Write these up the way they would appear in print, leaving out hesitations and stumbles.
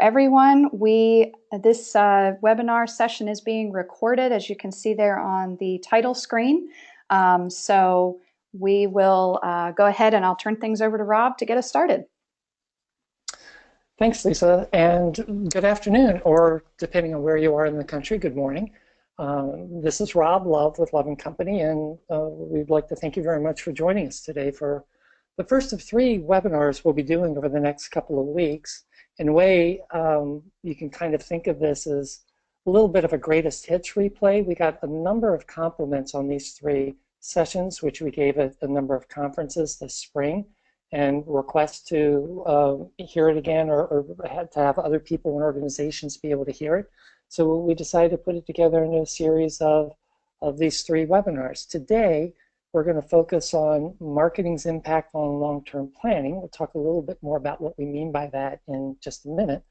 Everyone, this webinar session is being recorded, as you can see there on the title screen. So we will go ahead and I'll turn things over to Rob to get us started. Thanks, Lisa, and good afternoon, or depending on where you are in the country, good morning. This is Rob Love with Love & Company, and we'd like to thank you very much for joining us today for the first of 3 webinars we'll be doing over the next couple of weeks. In a way, you can kind of think of this as a little bit of a greatest hits replay. We got a number of compliments on these 3 sessions, which we gave at a number of conferences this spring, and requests to hear it again or had to have other people and organizations be able to hear it. So we decided to put it together in a series of these 3 webinars. Today, we're going to focus on marketing's impact on long-term planning. We'll talk a little bit more about what we mean by that in just a minute.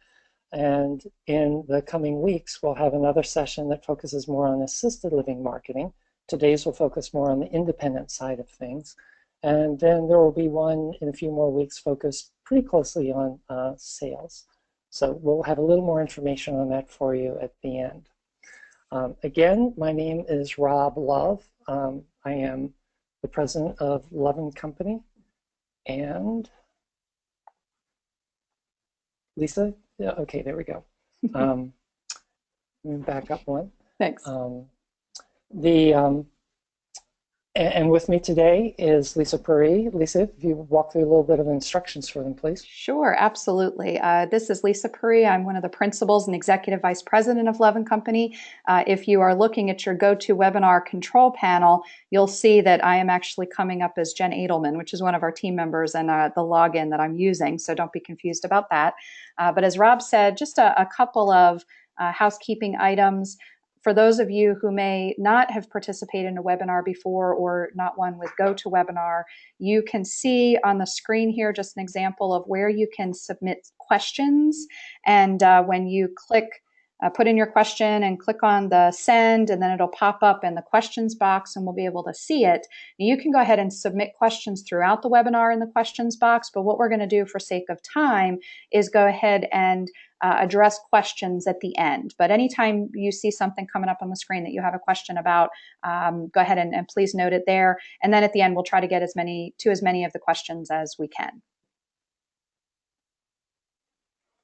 And in the coming weeks, we'll have another session that focuses more on assisted living marketing. Today's will focus more on the independent side of things. And then there will be one in a few more weeks focused pretty closely on sales. So we'll have a little more information on that for you at the end. Again, my name is Rob Love. I am the president of Love & Company. And Lisa, yeah, okay, there we go. Let me back up one. Thanks. And with me today is Lisa Puri. Lisa, if you walk through a little bit of instructions for them, please. Sure, absolutely. This is Lisa Puri. I'm one of the principals and executive vice president of Love & Company. If you are looking at your GoToWebinar control panel, you'll see that I am actually coming up as Jen Edelman, which is one of our team members and the login that I'm using, so don't be confused about that. But as Rob said, just a couple of housekeeping items. For those of you who may not have participated in a webinar before or not one with GoToWebinar, you can see on the screen here just an example of where you can submit questions. And when you click, put in your question and click on the send, and then it'll pop up in the questions box and we'll be able to see it. You can go ahead and submit questions throughout the webinar in the questions box, but what we're going to do for sake of time is go ahead and address questions at the end. But anytime you see something coming up on the screen that you have a question about, go ahead and please note it there. And then at the end, we'll try to get as many of the questions as we can.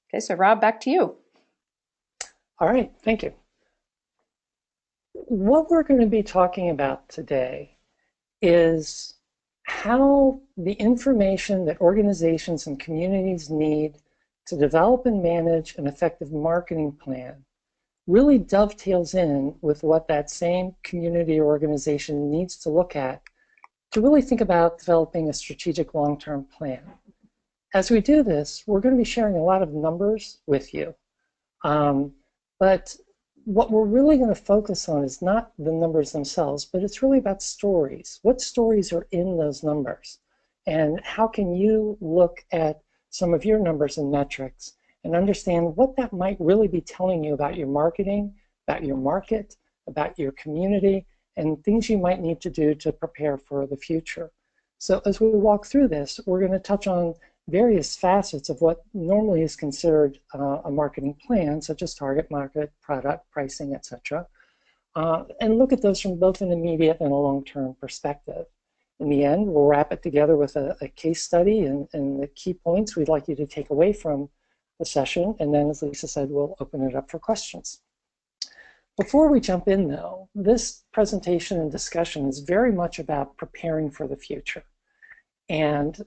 Okay, so Rob, back to you. All right, thank you. What we're going to be talking about today is how the information that organizations and communities need to develop and manage an effective marketing plan really dovetails in with what that same community or organization needs to look at to really think about developing a strategic long-term plan. As we do this, we're going to be sharing a lot of numbers with you. But what we're really going to focus on is not the numbers themselves, but it's really about stories. What stories are in those numbers? And how can you look at some of your numbers and metrics and understand what that might really be telling you about your marketing, about your market, about your community, and things you might need to do to prepare for the future. So as we walk through this, we're going to touch on various facets of what normally is considered a marketing plan, such as target market, product, pricing, etc., and look at those from both an immediate and a long-term perspective. In the end, we'll wrap it together with a case study and the key points we'd like you to take away from the session, and then, as Lisa said, we'll open it up for questions. Before we jump in, though, this presentation and discussion is very much about preparing for the future. And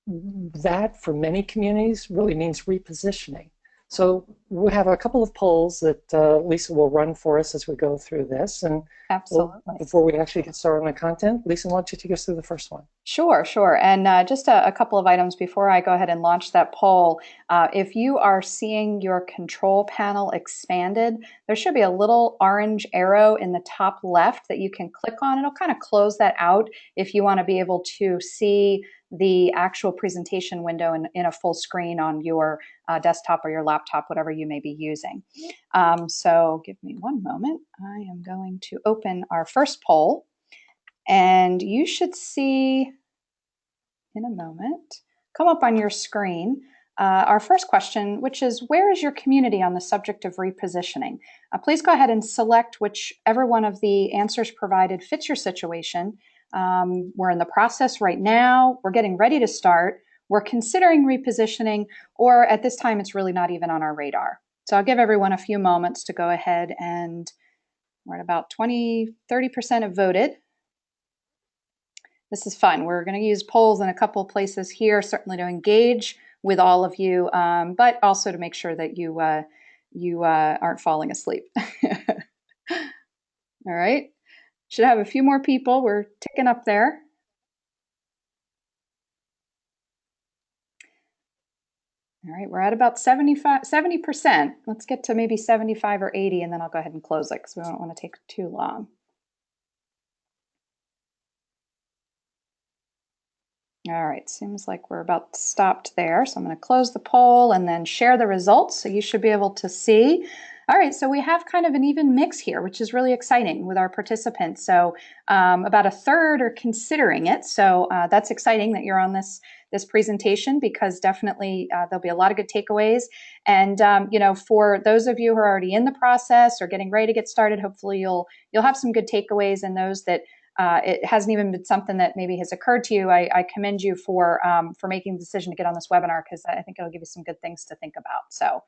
that, for many communities, really means repositioning. So we have a couple of polls that Lisa will run for us as we go through this. And absolutely. Before we actually get started on the content, Lisa, why don't you take us through the first one? Sure. And just a couple of items before I go ahead and launch that poll. If you are seeing your control panel expanded, there should be a little orange arrow in the top left that you can click on. It'll kind of close that out if you want to be able to see the actual presentation window in a full screen on your desktop or your laptop, whatever you may be using. So give me one moment. I am going to open our first poll, and you should see in a moment come up on your screen our first question, which is, where is your community on the subject of repositioning? Please go ahead and select whichever one of the answers provided fits your situation. We're in the process right now. We're getting ready to start. We're considering repositioning, or at this time, it's really not even on our radar. So I'll give everyone a few moments to go ahead, and we're at about 30% have voted. This is fun. We're going to use polls in a couple of places here, certainly to engage with all of you, but also to make sure that you aren't falling asleep. All right. Should have a few more people. We're ticking up there. All right, we're at about 70%. Let's get to maybe 75 or 80, and then I'll go ahead and close it because we don't want to take too long. All right, seems like we're about stopped there. So I'm going to close the poll and then share the results so you should be able to see. All right, so we have kind of an even mix here, which is really exciting with our participants. So about a third are considering it. So that's exciting that you're on this presentation, because definitely there'll be a lot of good takeaways. And for those of you who are already in the process or getting ready to get started, hopefully you'll have some good takeaways. And those that it hasn't even been something that maybe has occurred to you, I commend you for making the decision to get on this webinar, because I think it'll give you some good things to think about. So,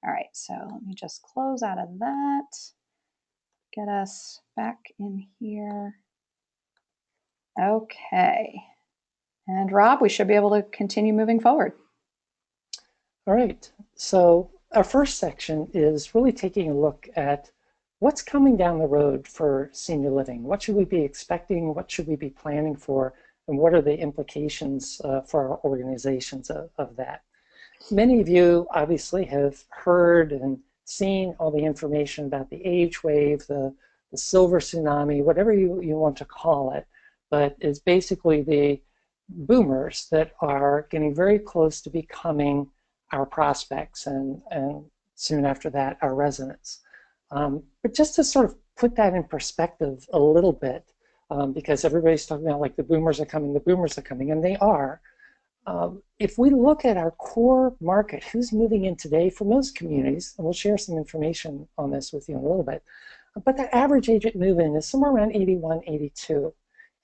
all right, so let me just close out of that, get us back in here. Okay, and Rob, we should be able to continue moving forward. All right, so our first section is really taking a look at what's coming down the road for senior living. What should we be expecting? What should we be planning for? And what are the implications for our organizations of that? Many of you obviously have heard and seen all the information about the age wave, the silver tsunami, whatever you want to call it, but it's basically the boomers that are getting very close to becoming our prospects, and soon after that, our residents. But just to sort of put that in perspective a little bit, because everybody's talking about like the boomers are coming, and they are. If we look at our core market, who's moving in today for most communities, and we'll share some information on this with you in a little bit, but the average age at move-in is somewhere around 81, 82.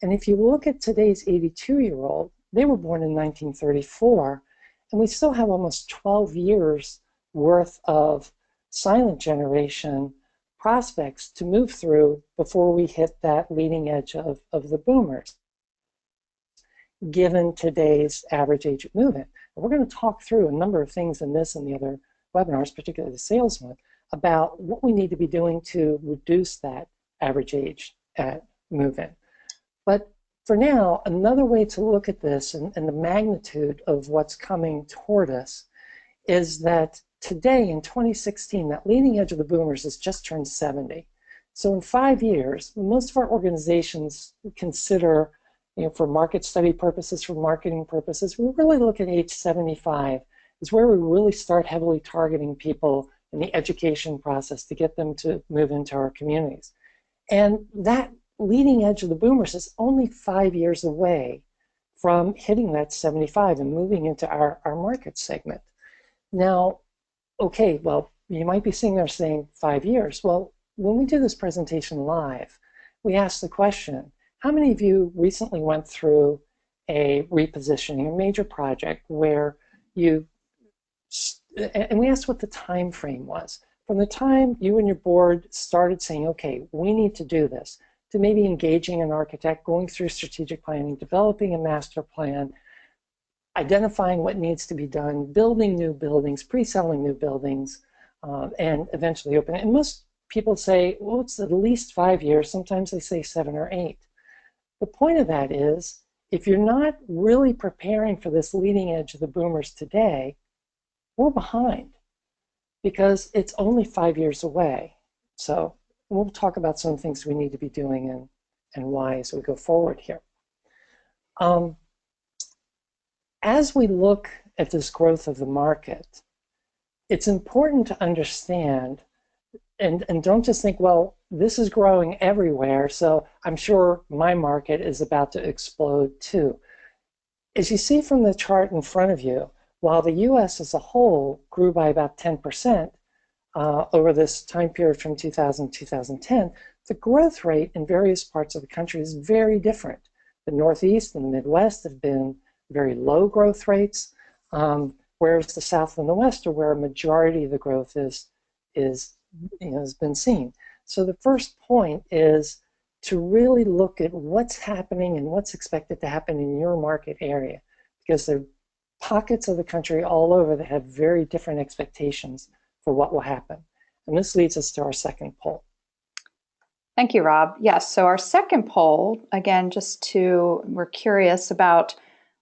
And if you look at today's 82-year-old, they were born in 1934, and we still have almost 12 years worth of silent generation prospects to move through before we hit that leading edge of the boomers, given today's average age at move-in. And we're going to talk through a number of things in this and the other webinars, particularly the sales one, about what we need to be doing to reduce that average age at move-in. But for now, another way to look at this and the magnitude of what's coming toward us is that today in 2016, that leading edge of the boomers has just turned 70. So in 5 years, most of our organizations consider, for market study purposes, for marketing purposes, we really look at age 75 is where we really start heavily targeting people in the education process to get them to move into our communities. And that leading edge of the boomers is only 5 years away from hitting that 75 and moving into our market segment. Now, okay, well, you might be sitting there saying 5 years. Well, when we do this presentation live, we ask the question, how many of you recently went through a repositioning, a major project where and we asked what the time frame was. From the time you and your board started saying, okay, we need to do this, to maybe engaging an architect, going through strategic planning, developing a master plan, identifying what needs to be done, building new buildings, pre-selling new buildings, and eventually opening. And most people say, well, it's at least 5 years. Sometimes they say 7 or 8. The point of that is, if you're not really preparing for this leading edge of the boomers today, we're behind because it's only 5 years away. So we'll talk about some things we need to be doing and why as we go forward here. As we look at this growth of the market, it's important to understand, and don't just think, well, this is growing everywhere, so I'm sure my market is about to explode too. As you see from the chart in front of you, while the US as a whole grew by about 10% over this time period from 2000 to 2010, the growth rate in various parts of the country is very different. The Northeast and the Midwest have been very low growth rates, whereas the South and the West are where a majority of the growth has been seen. So the first point is to really look at what's happening and what's expected to happen in your market area, because there are pockets of the country all over that have very different expectations for what will happen. And this leads us to our second poll. Thank you, Rob. Yes, so our second poll, again, we're curious about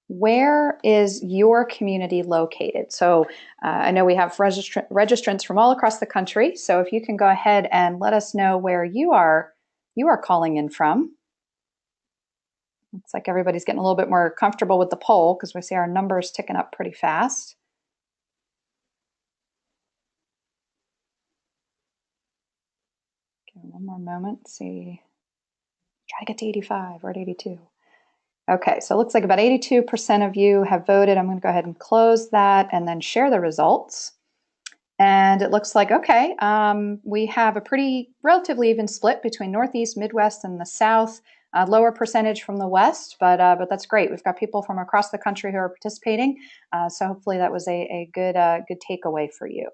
where is your community located? So I know we have registrants from all across the country. So if you can go ahead and let us know where you are calling in from. Looks like everybody's getting a little bit more comfortable with the poll because we see our numbers ticking up pretty fast. Okay, one more moment. See, try to get to 85. We're at 82. Okay, so it looks like about 82% of you have voted. I'm going to go ahead and close that and then share the results. And it looks like, okay, we have a pretty relatively even split between Northeast, Midwest, and the South. Lower percentage from the West, but that's great. We've got people from across the country who are participating. So hopefully that was a good takeaway for you.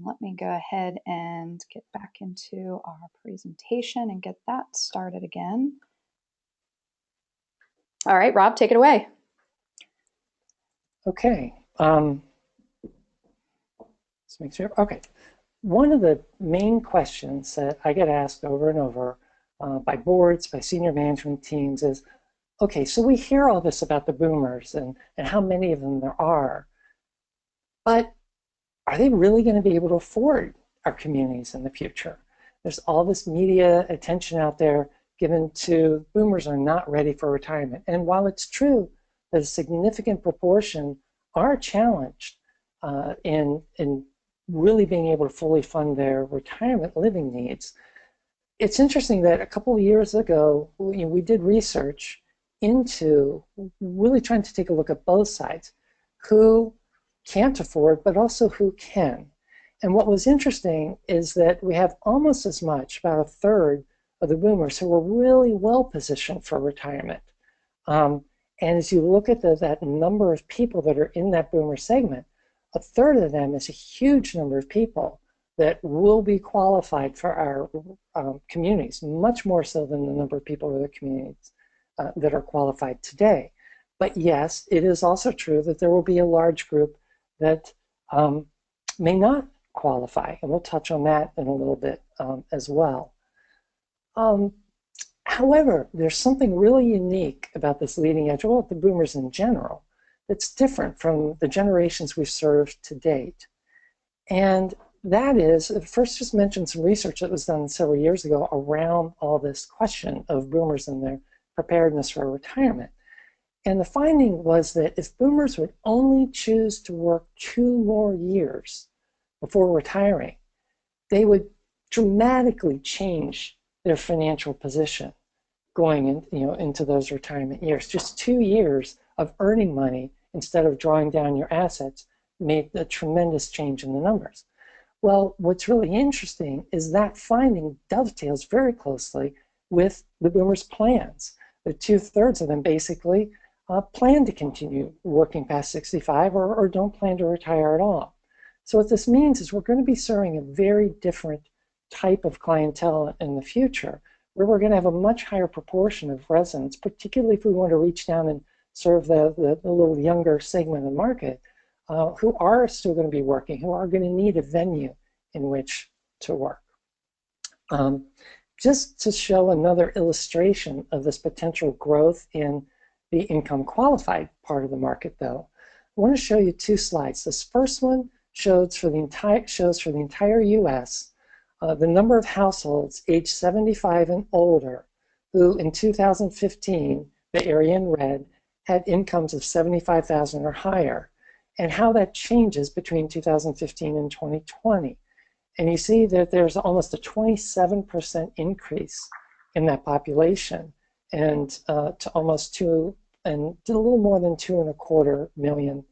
Let me go ahead and get back into our presentation and get that started again. All right, Rob, take it away. Okay. Let's make sure. Okay. One of the main questions that I get asked over and over by boards, by senior management teams is, okay, so we hear all this about the boomers and how many of them there are, but are they really going to be able to afford our communities in the future? There's all this media attention out there given to boomers are not ready for retirement. And while it's true that a significant proportion are challenged in really being able to fully fund their retirement living needs, it's interesting that a couple of years ago, we did research into really trying to take a look at both sides, who can't afford, but also who can. And what was interesting is that we have almost as much, about a third of the boomers who were really well positioned for retirement. And as you look at that number of people that are in that boomer segment, a third of them is a huge number of people that will be qualified for our communities, much more so than the number of people in the communities that are qualified today. But yes, it is also true that there will be a large group that may not qualify, and we'll touch on that in a little bit as well. However, there's something really unique about this leading edge, well, the boomers in general, that's different from the generations we've served to date. And that is, first just mention some research that was done several years ago around all this question of boomers and their preparedness for retirement. And the finding was that if boomers would only choose to work 2 more years before retiring, they would dramatically change their financial position going into those retirement years. Just 2 years of earning money instead of drawing down your assets made a tremendous change in the numbers. Well, what's really interesting is that finding dovetails very closely with the boomers' plans. The 2/3 of them basically plan to continue working past 65 or don't plan to retire at all. So what this means is we're going to be serving a very different type of clientele in the future, where we're going to have a much higher proportion of residents, particularly if we want to reach down and serve the little younger segment of the market, who are still going to be working, who are going to need a venue in which to work. Just to show another illustration of this potential growth in the income qualified part of the market, though, I want to show you 2 slides. This first one shows for the entire U.S. The number of households aged 75 and older who in 2015, the area in red, had incomes of 75,000 or higher, and how that changes between 2015 and 2020. And you see that there's almost a 27% increase in that population, and to almost 2 and a little more than 2.25 million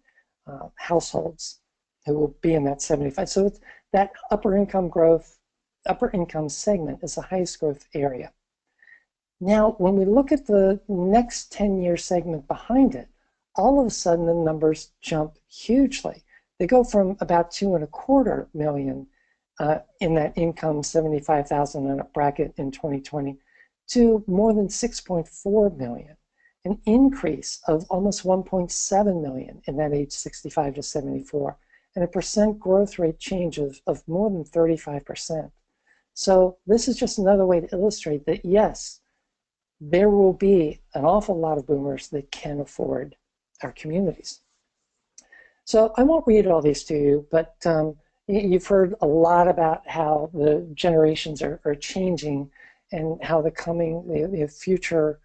households who will be in that 75. So it's that upper income growth, upper income segment is the highest growth area. Now, when we look at the next 10-year segment behind it, all of a sudden the numbers jump hugely. They go from about 2.25 million in that income 75,000 in a bracket in 2020 to more than 6.4 million, an increase of almost 1.7 million in that age 65 to 74, and a percent growth rate change of more than 35%. So this is just another way to illustrate that, yes, there will be an awful lot of boomers that can afford our communities. So I won't read all these to you, but you've heard a lot about how the generations are changing and how the future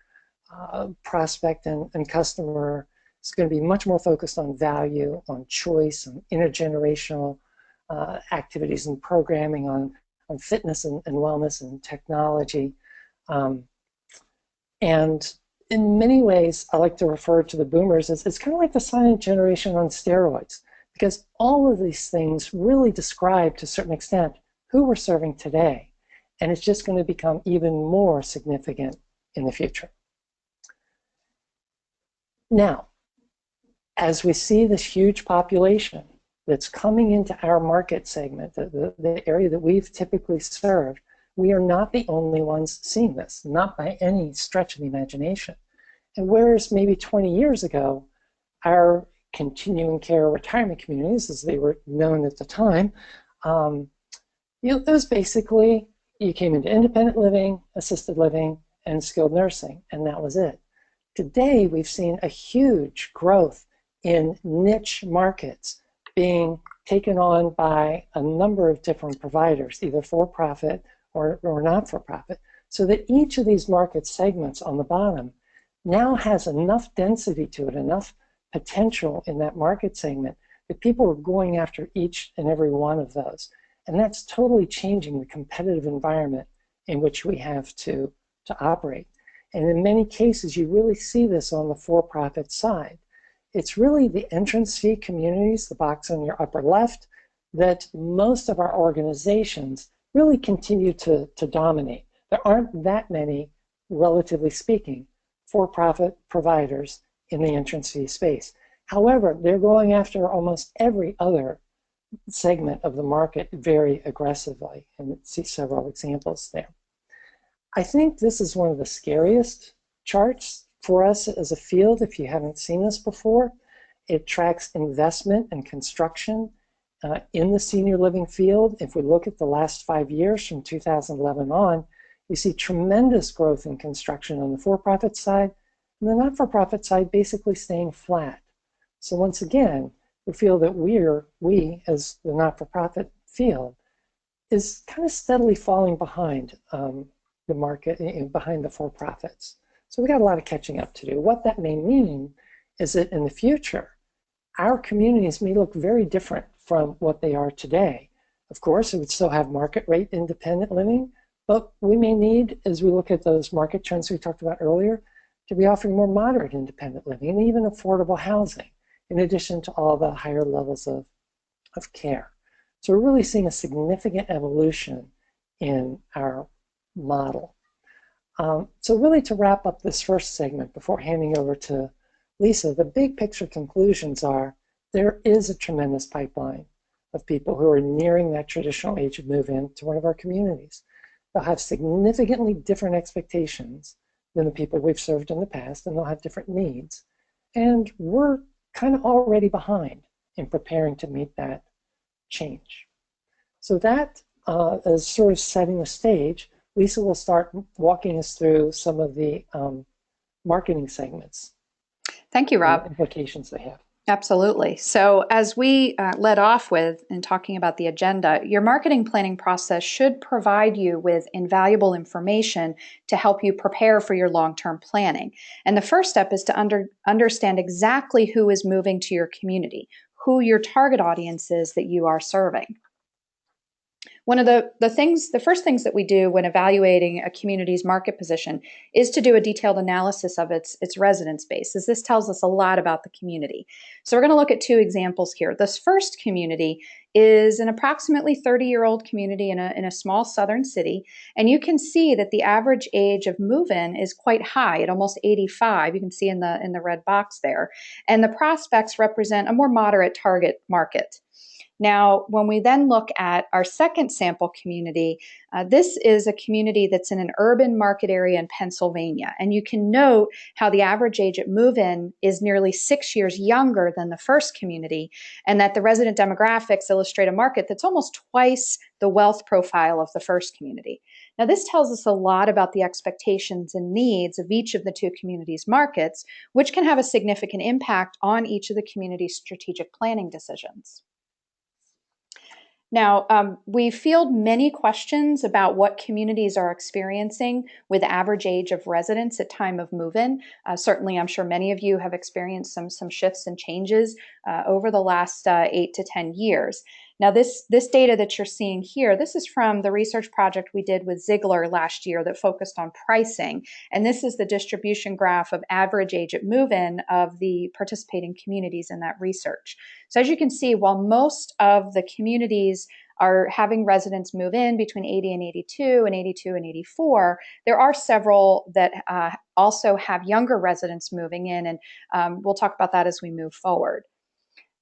prospect and customer is going to be much more focused on value, on choice, on intergenerational activities and programming, on fitness and wellness and technology. And in many ways, I like to refer to the boomers as it's kind of like the silent generation on steroids, because all of these things really describe, to a certain extent, who we're serving today. And it's just going to become even more significant in the future. Now, as we see this huge population that's coming into our market segment, the area that we've typically served, we are not the only ones seeing this, not by any stretch of the imagination. And whereas maybe 20 years ago, our continuing care retirement communities, as they were known at the time, it was basically, you came into independent living, assisted living, and skilled nursing, and that was it. Today, we've seen a huge growth in niche markets being taken on by a number of different providers, either for-profit or not-for-profit, so that each of these market segments on the bottom now has enough density to it, enough potential in that market segment that people are going after each and every one of those. And that's totally changing the competitive environment in which we have to operate. And in many cases, you really see this on the for-profit side. It's really the entrance fee communities, the box on your upper left, that most of our organizations really continue to dominate. There aren't that many, relatively speaking, for-profit providers in the entrance fee space. However, they're going after almost every other segment of the market very aggressively, and you see several examples there. I think this is one of the scariest charts for us as a field if you haven't seen this before. It tracks investment and construction in the senior living field. If we look at the last 5 years from 2011 on, you see tremendous growth in construction on the for-profit side, and the not-for-profit side basically staying flat. So once again, we feel that we as the not-for-profit field is kind of steadily falling behind the market, behind the for-profits. So we got a lot of catching up to do. What that may mean is that in the future, our communities may look very different from what they are today. Of course, it would still have market rate independent living, but we may need, as we look at those market trends we talked about earlier, to be offering more moderate independent living and even affordable housing, in addition to all the higher levels of care. So we're really seeing a significant evolution in our model. So really, to wrap up this first segment before handing over to Lisa, the big picture conclusions are there is a tremendous pipeline of people who are nearing that traditional age of move-in to one of our communities. They'll have significantly different expectations than the people we've served in the past, and they'll have different needs. And we're kind of already behind in preparing to meet that change. So that is sort of setting the stage. Lisa will start walking us through some of the marketing segments. Thank you, Rob. And the implications they have. Absolutely. So as we led off with in talking about the agenda, your marketing planning process should provide you with invaluable information to help you prepare for your long-term planning. And the first step is to understand exactly who is moving to your community, who your target audience is that you are serving. One of the first things that we do when evaluating a community's market position is to do a detailed analysis of its residence base, as this tells us a lot about the community. So we're going to look at two examples here. This first community is an approximately 30-year-old community in a small southern city, and you can see that the average age of move-in is quite high at almost 85. You can see in the red box there, and the prospects represent a more moderate target market. Now, when we then look at our second sample community, this is a community that's in an urban market area in Pennsylvania. And you can note how the average age at move-in is nearly 6 years younger than the first community, and that the resident demographics illustrate a market that's almost twice the wealth profile of the first community. Now, this tells us a lot about the expectations and needs of each of the two communities' markets, which can have a significant impact on each of the community's strategic planning decisions. Now, we field many questions about what communities are experiencing with average age of residents at time of move-in. Certainly, I'm sure many of you have experienced some shifts and changes over the last 8 to 10 years. Now, this data that you're seeing here, this is from the research project we did with Ziegler last year that focused on pricing. And this is the distribution graph of average age at move-in of the participating communities in that research. So as you can see, while most of the communities are having residents move in between 80 and 82 and 82 and 84, there are several that also have younger residents moving in, and we'll talk about that as we move forward.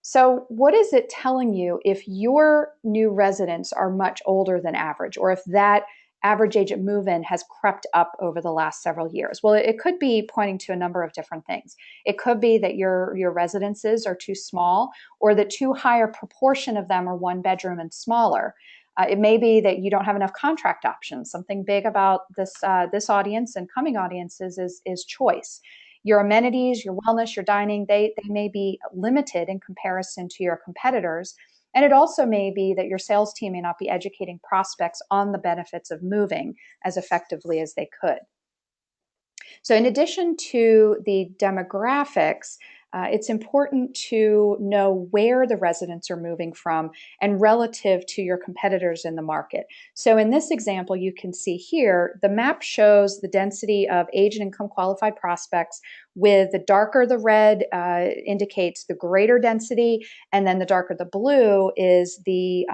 So what is it telling you if your new residents are much older than average, or if that average age at move-in has crept up over the last several years? Well, it could be pointing to a number of different things. It could be that your residences are too small, or that too high a proportion of them are one bedroom and smaller. It may be that you don't have enough contract options. Something big about this audience and coming audiences is choice. Your amenities, your wellness, your dining, they may be limited in comparison to your competitors. And it also may be that your sales team may not be educating prospects on the benefits of moving as effectively as they could. So in addition to the demographics, it's important to know where the residents are moving from and relative to your competitors in the market. So in this example, you can see here, the map shows the density of age and income qualified prospects, with the darker the red indicates the greater density, and then the darker the blue is the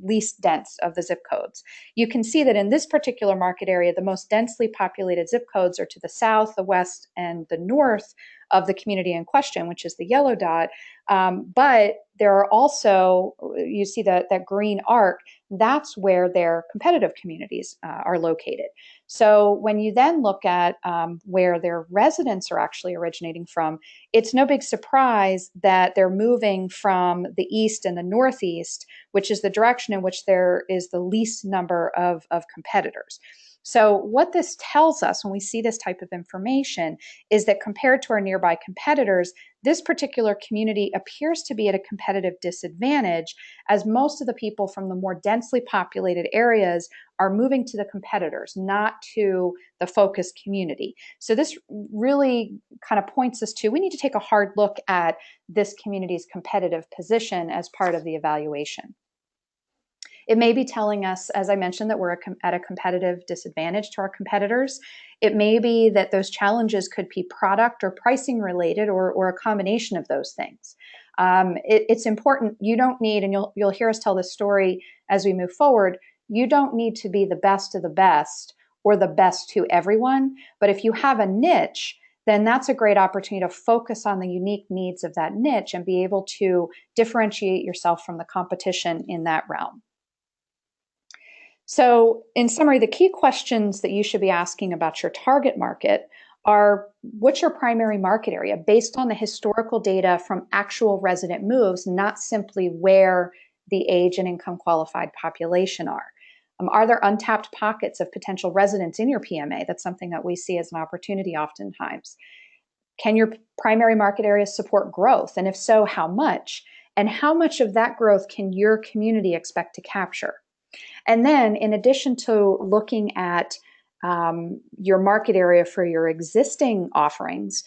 least dense of the zip codes. You can see that in this particular market area, the most densely populated zip codes are to the south, the west, and the north of the community in question, which is the yellow dot. But there are also, you see that green arc, that's where their competitive communities are located. So when you then look at where their residents are actually originating from, it's no big surprise that they're moving from the east and the northeast, which is the direction in which there is the least number of competitors. So what this tells us when we see this type of information is that compared to our nearby competitors, this particular community appears to be at a competitive disadvantage, as most of the people from the more densely populated areas are moving to the competitors, not to the focused community. So this really kind of points us to, we need to take a hard look at this community's competitive position as part of the evaluation. It may be telling us, as I mentioned, that we're at a competitive disadvantage to our competitors. It may be that those challenges could be product or pricing related, or a combination of those things. It's important. You don't need, and you'll hear us tell this story as we move forward, you don't need to be the best of the best or the best to everyone. But if you have a niche, then that's a great opportunity to focus on the unique needs of that niche and be able to differentiate yourself from the competition in that realm. So in summary, the key questions that you should be asking about your target market are, what's your primary market area based on the historical data from actual resident moves, not simply where the age and income qualified population are. Are there untapped pockets of potential residents in your PMA? That's something that we see as an opportunity oftentimes. Can your primary market area support growth? And if so, how much? And how much of that growth can your community expect to capture? And then in addition to looking at your market area for your existing offerings,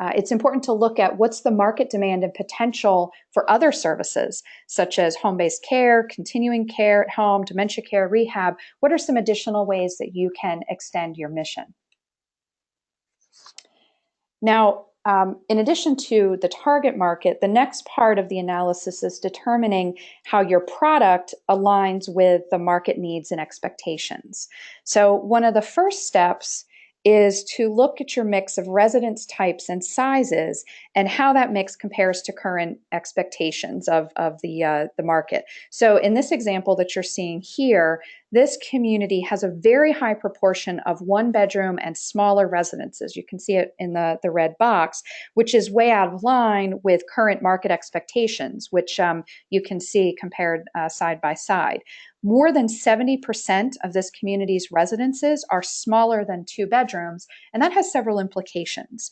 it's important to look at what's the market demand and potential for other services, such as home-based care, continuing care at home, dementia care, rehab. What are some additional ways that you can extend your mission? Now, in addition to the target market, the next part of the analysis is determining how your product aligns with the market needs and expectations. So one of the first steps is to look at your mix of residence types and sizes and how that mix compares to current expectations of the market. So in this example that you're seeing here, this community has a very high proportion of one bedroom and smaller residences. You can see it in the red box, which is way out of line with current market expectations, which you can see compared side by side. More than 70% of this community's residences are smaller than 2 bedrooms, and that has several implications.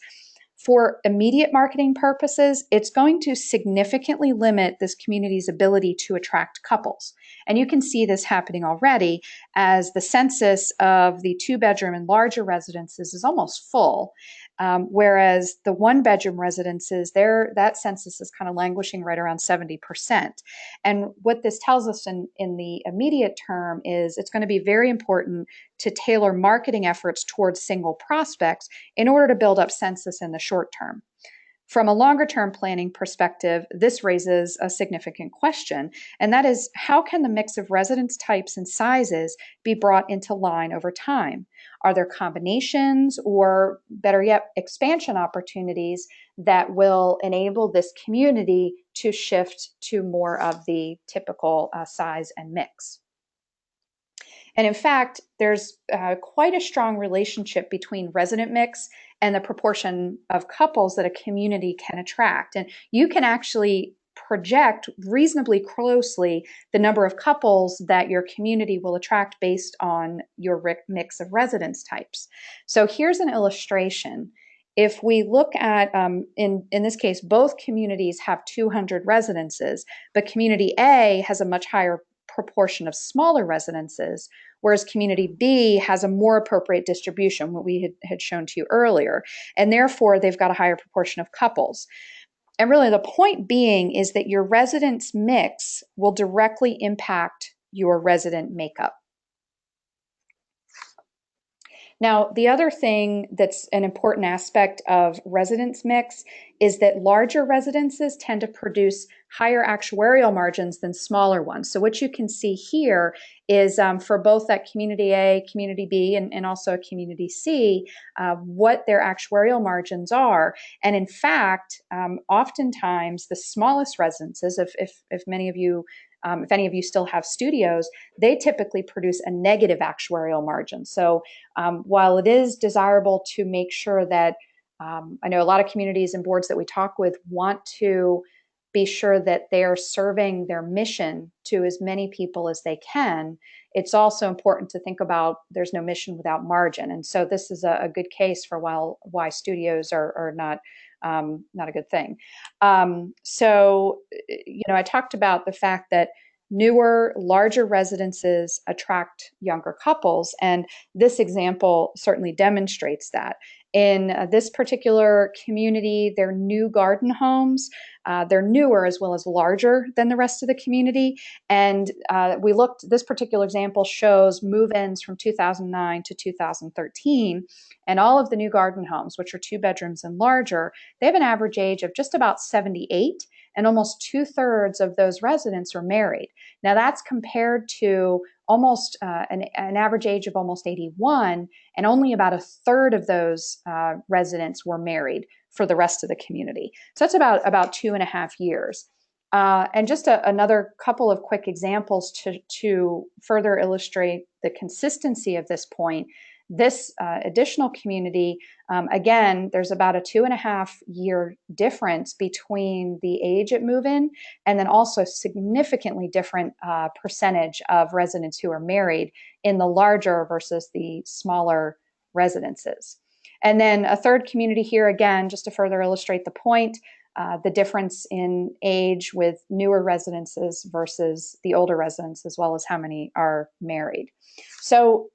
For immediate marketing purposes, it's going to significantly limit this community's ability to attract couples. And you can see this happening already as the census of the 2-bedroom and larger residences is almost full, whereas the 1-bedroom residences, that census is kind of languishing right around 70%. And what this tells us in the immediate term is it's going to be very important to tailor marketing efforts towards single prospects in order to build up census in the short term. From a longer term planning perspective, this raises a significant question, and that is, how can the mix of residence types and sizes be brought into line over time? Are there combinations or, better yet, expansion opportunities that will enable this community to shift to more of the typical size and mix? And in fact, there's quite a strong relationship between resident mix and the proportion of couples that a community can attract. And you can actually project reasonably closely the number of couples that your community will attract based on your mix of residence types. So here's an illustration. If we look at, in this case, both communities have 200 residences, but community A has a much higher proportion of smaller residences, whereas community B has a more appropriate distribution, what we had shown to you earlier, and therefore they've got a higher proportion of couples. And really the point being is that your residence mix will directly impact your resident makeup. Now, the other thing that's an important aspect of residence mix is that larger residences tend to produce higher actuarial margins than smaller ones. So what you can see here is for both that community A, community B, and also community C, what their actuarial margins are. And in fact, oftentimes the smallest residences, if many of you if any of you still have studios, they typically produce a negative actuarial margin. So while it is desirable to make sure that, I know a lot of communities and boards that we talk with want to be sure that they are serving their mission to as many people as they can, it's also important to think about there's no mission without margin. And so this is a good case for why studios are not a good thing. So, I talked about the fact that newer, larger residences attract younger couples, and this example certainly demonstrates that. In this particular community, they're new garden homes. They're newer as well as larger than the rest of the community. And this particular example shows move-ins from 2009 to 2013. And all of the new garden homes, which are 2 bedrooms and larger, they have an average age of just about 78, and almost 2/3 of those residents are married. Now that's compared to almost an average age of almost 81, and only about 1/3 of those residents were married for the rest of the community. So that's about 2.5 years. And just another couple of quick examples to further illustrate the consistency of this point. This additional community, again, there's about a 2.5-year difference between the age at move-in, and then also significantly different percentage of residents who are married in the larger versus the smaller residences. And then a third community here, again, just to further illustrate the point, the difference in age with newer residences versus the older residents, as well as how many are married. So,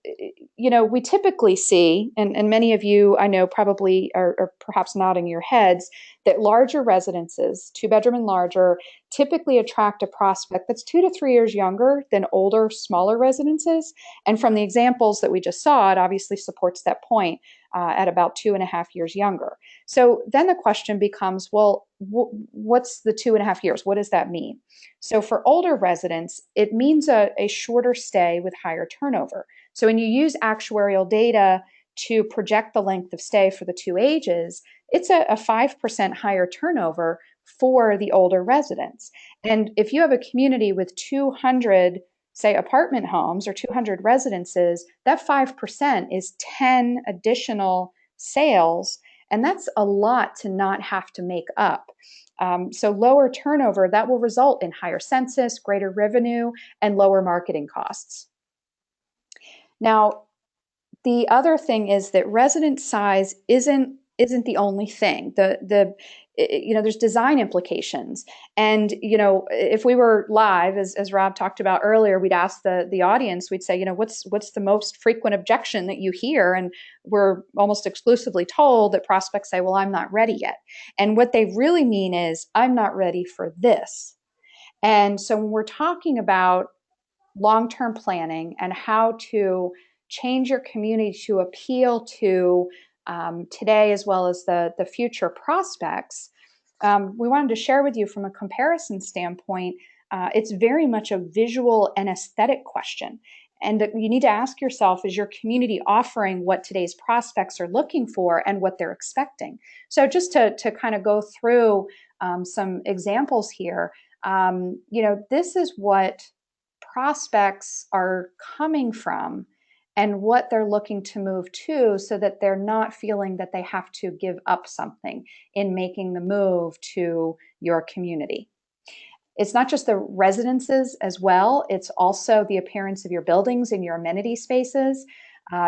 we typically see, and many of you I know probably are perhaps nodding your heads, that larger residences, 2-bedroom and larger, typically attract a prospect that's 2 to 3 years younger than older, smaller residences. And from the examples that we just saw, it obviously supports that point at about 2.5 years younger. So then the question becomes, well, what's the 2.5 years? What does that mean? So for older residents, it means a shorter stay with higher turnover. So when you use actuarial data to project the length of stay for the two ages, it's a 5% higher turnover for the older residents. And if you have a community with 200, say, apartment homes or 200 residences, that 5% is 10 additional sales. And that's a lot to not have to make up. So lower turnover, that will result in higher census, greater revenue, and lower marketing costs. Now, the other thing is that resident size isn't the only thing. There's design implications, and if we were live, as Rob talked about earlier, we'd ask the audience, we'd say, what's the most frequent objection that you hear, and we're almost exclusively told that prospects say, well, I'm not ready yet, and what they really mean is, I'm not ready for this. And so when we're talking about long-term planning and how to change your community to appeal to today as well as the future prospects, we wanted to share with you from a comparison standpoint, it's very much a visual and aesthetic question. And you need to ask yourself, is your community offering what today's prospects are looking for and what they're expecting? So just to kind of go through some examples here, this is what prospects are coming from and what they're looking to move to, so that they're not feeling that they have to give up something in making the move to your community. It's not just the residences as well, it's also the appearance of your buildings and your amenity spaces.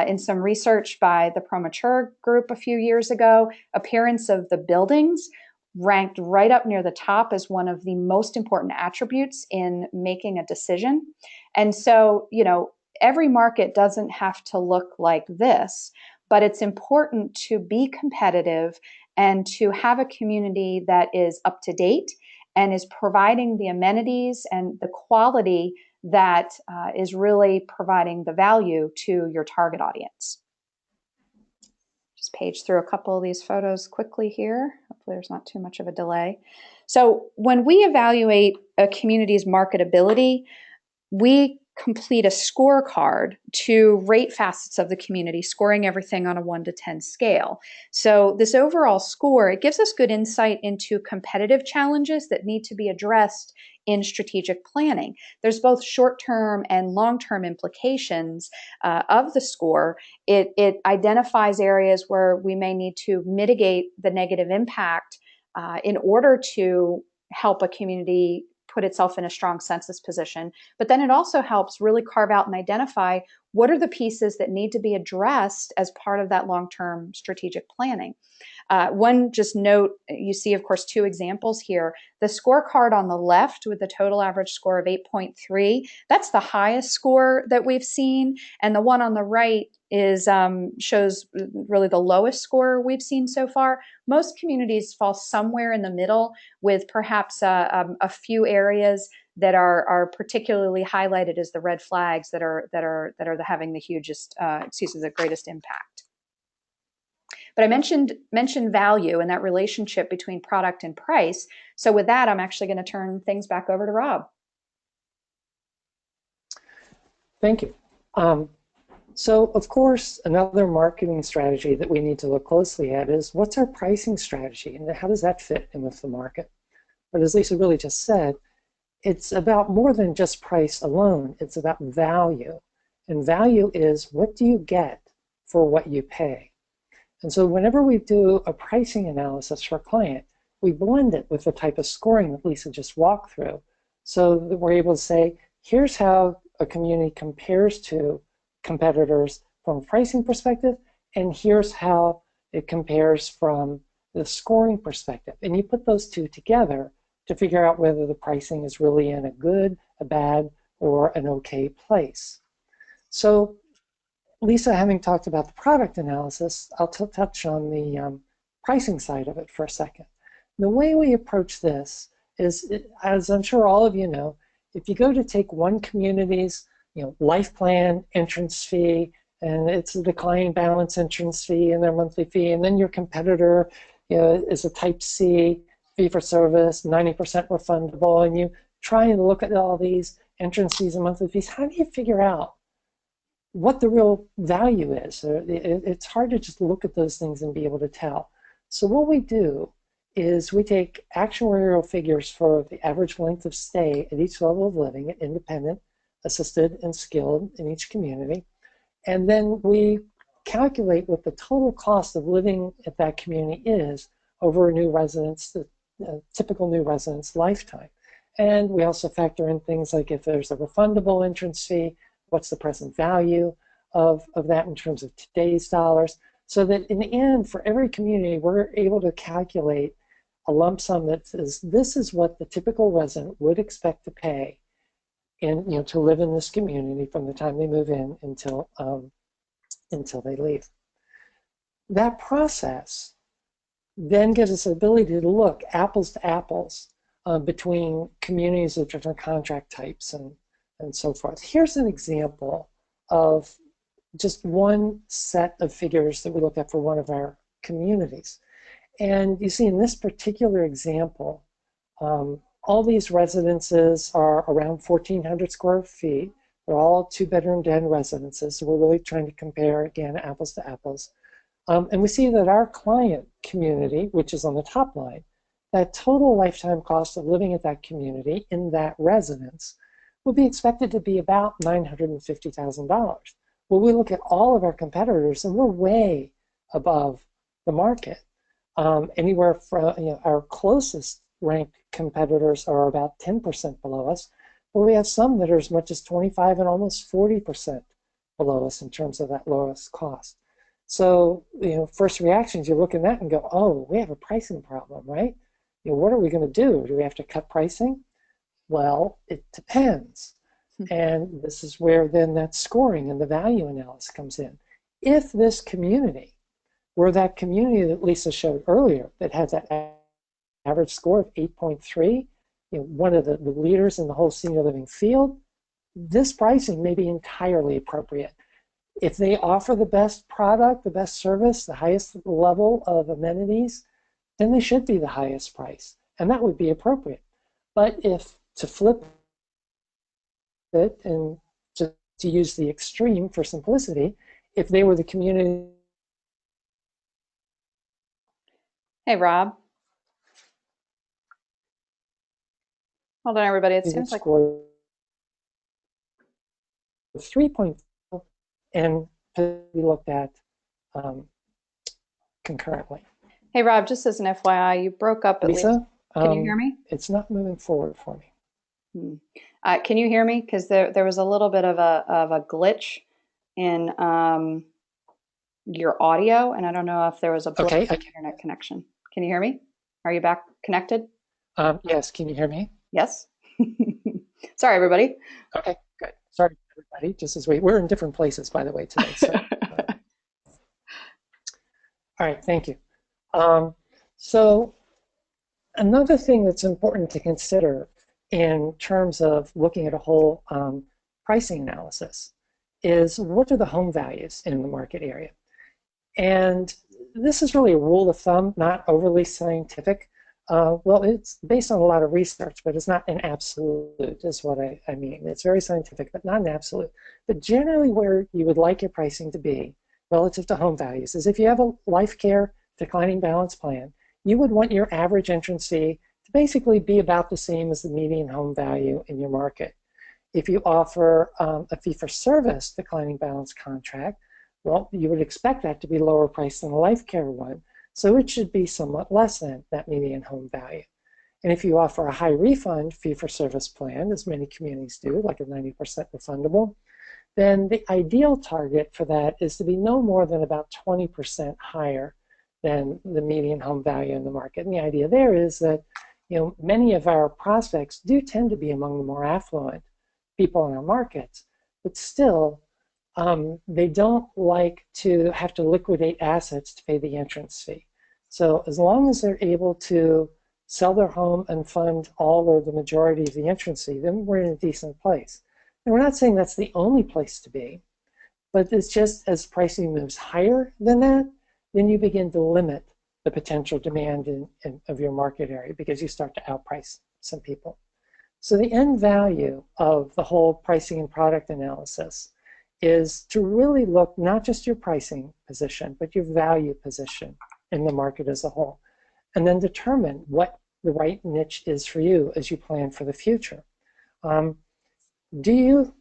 In some research by the ProMature group a few years ago, appearance of the buildings ranked right up near the top as one of the most important attributes in making a decision. And so, every market doesn't have to look like this, but it's important to be competitive and to have a community that is up to date and is providing the amenities and the quality that is really providing the value to your target audience. Just page through a couple of these photos quickly here. Hopefully there's not too much of a delay. So when we evaluate a community's marketability, we complete a scorecard to rate facets of the community, scoring everything on a 1 to 10 scale. So this overall score, it gives us good insight into competitive challenges that need to be addressed in strategic planning. There's both short-term and long-term implications of the score. It identifies areas where we may need to mitigate the negative impact in order to help a community put itself in a strong census position. But then it also helps really carve out and identify what are the pieces that need to be addressed as part of that long-term strategic planning. One just note, you see, of course, two examples here. The scorecard on the left with the total average score of 8.3, that's the highest score that we've seen. And the one on the right is shows really the lowest score we've seen so far. Most communities fall somewhere in the middle, with perhaps a few areas that are particularly highlighted as the red flags that are having the the greatest impact. But I mentioned value and that relationship between product and price. So with that, I'm actually going to turn things back over to Rob. Thank you. So of course, another marketing strategy that we need to look closely at is, what's our pricing strategy and how does that fit in with the market? But as Lisa really just said, it's about more than just price alone. It's about value. And value is, what do you get for what you pay? And so whenever we do a pricing analysis for a client, we blend it with the type of scoring that Lisa just walked through, so that we're able to say, here's how a community compares to competitors from a pricing perspective, and here's how it compares from the scoring perspective. And you put those two together to figure out whether the pricing is really in a good, a bad, or an okay place. So Lisa, having talked about the product analysis, I'll touch on the pricing side of it for a second. The way we approach this is, as I'm sure all of you know, if you go to take one community's life plan entrance fee, and it's a declining balance entrance fee and their monthly fee, and then your competitor is a type C fee for service, 90% refundable, and you try and look at all these entrance fees and monthly fees, how do you figure out what the real value is? It's hard to just look at those things and be able to tell. So what we do is we take actuarial figures for the average length of stay at each level of living, at independent, assisted, and skilled in each community, and then we calculate what the total cost of living at that community is over a new resident's, typical new resident's lifetime. And we also factor in things like if there's a refundable entrance fee, what's the present value of that in terms of today's dollars, so that in the end, for every community, we're able to calculate a lump sum that says this is what the typical resident would expect to pay to live in this community from the time they move in until they leave. That process then gives us the ability to look apples to apples between communities of different contract types and so forth. Here's an example of just one set of figures that we looked at for one of our communities. And you see in this particular example, all these residences are around 1,400 square feet. They're all two-bedroom den residences, so we're really trying to compare, again, apples to apples. And we see that our client community, which is on the top line, that total lifetime cost of living at that community in that residence would be expected to be about $950,000. Well, we look at all of our competitors, and we're way above the market. Anywhere from our closest ranked competitors are about 10% below us, but we have some that are as much as 25 and almost 40% below us in terms of that lowest cost. So, first reactions, you look at that and go, oh, we have a pricing problem, right? What are we going to do? Do we have to cut pricing? Well, it depends. And this is where then that scoring and the value analysis comes in. If this community were that community that Lisa showed earlier that had that average score of 8.3, one of the leaders in the whole senior living field, this pricing may be entirely appropriate. If they offer the best product, the best service, the highest level of amenities, then they should be the highest price, and that would be appropriate. But if, to flip it and just to use the extreme for simplicity, if they were the community. Hey, Rob. Hold on, everybody. It seems like 3.4, and we looked at concurrently. Hey, Rob, just as an FYI, you broke up at Lisa, least. Can you hear me? It's not moving forward for me. Can you hear me? Because there was a little bit of a glitch in your audio, and I don't know if there was a blip in internet connection. Can you hear me? Are you back connected? Yes. Can you hear me? Yes. Sorry, everybody. Okay, good. Sorry, everybody. Just as we're in different places, by the way, today. So, all right, thank you. So another thing that's important to consider in terms of looking at a whole pricing analysis is what are the home values in the market area? And this is really a rule of thumb, not overly scientific. Well, it's based on a lot of research, but it's not an absolute, is what I mean. It's very scientific, but not an absolute. But generally where you would like your pricing to be relative to home values is if you have a life care declining balance plan, you would want your average entrance fee to basically be about the same as the median home value in your market. If you offer a fee-for-service declining balance contract, well, you would expect that to be lower priced than a life care one, so it should be somewhat less than that median home value. And if you offer a high refund fee-for-service plan, as many communities do, like a 90% refundable, then the ideal target for that is to be no more than about 20% higher than the median home value in the market. And the idea there is that, many of our prospects do tend to be among the more affluent people in our markets, but still, they don't like to have to liquidate assets to pay the entrance fee. So as long as they're able to sell their home and fund all or the majority of the entrance fee, then we're in a decent place. And we're not saying that's the only place to be, but it's just as pricing moves higher than that, then you begin to limit the potential demand of your market area because you start to outprice some people. So the end value of the whole pricing and product analysis is to really look not just your pricing position, but your value position in the market as a whole, and then determine what the right niche is for you as you plan for the future. Do you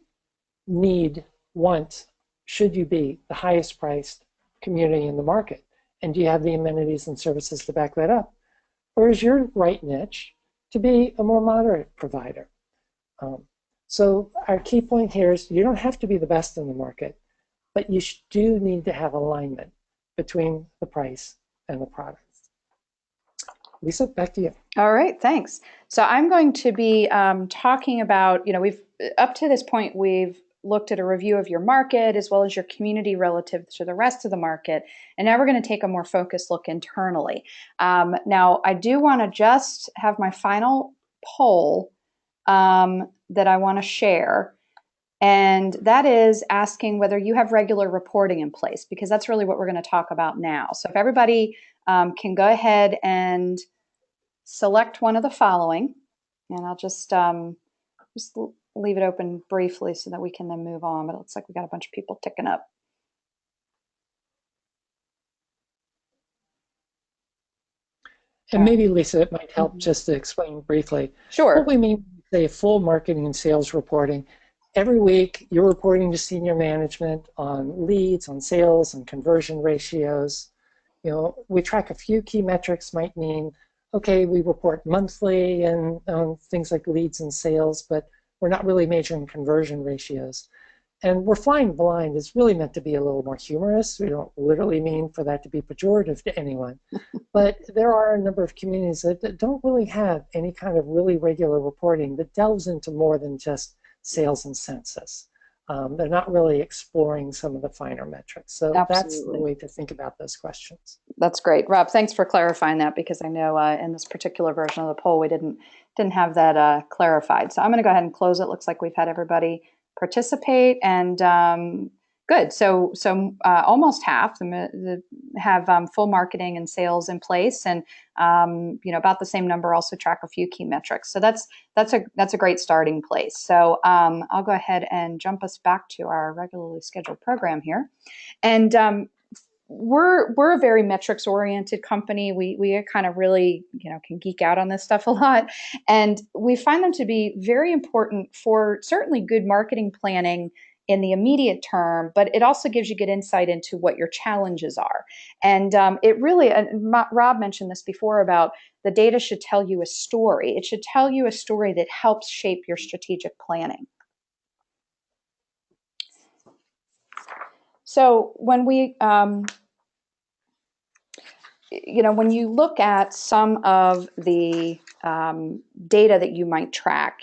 should you be the highest priced community in the market? And do you have the amenities and services to back that up? Or is your right niche to be a more moderate provider? So our key point here is you don't have to be the best in the market, but you do need to have alignment between the price and the product. Lisa, back to you. All right, thanks. So I'm going to be talking about, up to this point, we've looked at a review of your market as well as your community relative to the rest of the market. And now we're going to take a more focused look internally. Now, I do want to just have my final poll that I want to share. And that is asking whether you have regular reporting in place, because that's really what we're going to talk about now. So if everybody can go ahead and select one of the following, and I'll just leave it open briefly so that we can then move on. But it looks like we got a bunch of people ticking up. And maybe, Lisa, it might help just to explain briefly. Sure. What we mean by say full marketing and sales reporting. Every week, you're reporting to senior management on leads, on sales, and conversion ratios. We track a few key metrics. Might mean, okay, we report monthly and things like leads and sales, but we're not really measuring conversion ratios. And we're flying blind is really meant to be a little more humorous. We don't literally mean for that to be pejorative to anyone. But there are a number of communities that don't really have any kind of really regular reporting that delves into more than just sales and census. They're not really exploring some of the finer metrics. So That's the way to think about those questions. That's great. Rob, thanks for clarifying that, because I know in this particular version of the poll, we didn't have that clarified. So I'm going to go ahead and close it. Looks like we've had everybody participate, and good. So almost half have full marketing and sales in place, and about the same number also track a few key metrics. So that's a great starting place. So I'll go ahead and jump us back to our regularly scheduled program here, and we're a very metrics oriented company. We kind of really can geek out on this stuff a lot, and we find them to be very important for certainly good marketing planning in the immediate term, but it also gives you good insight into what your challenges are. And it really, Rob mentioned this before about the data should tell you a story. It should tell you a story that helps shape your strategic planning. So when we, when you look at some of the data that you might track,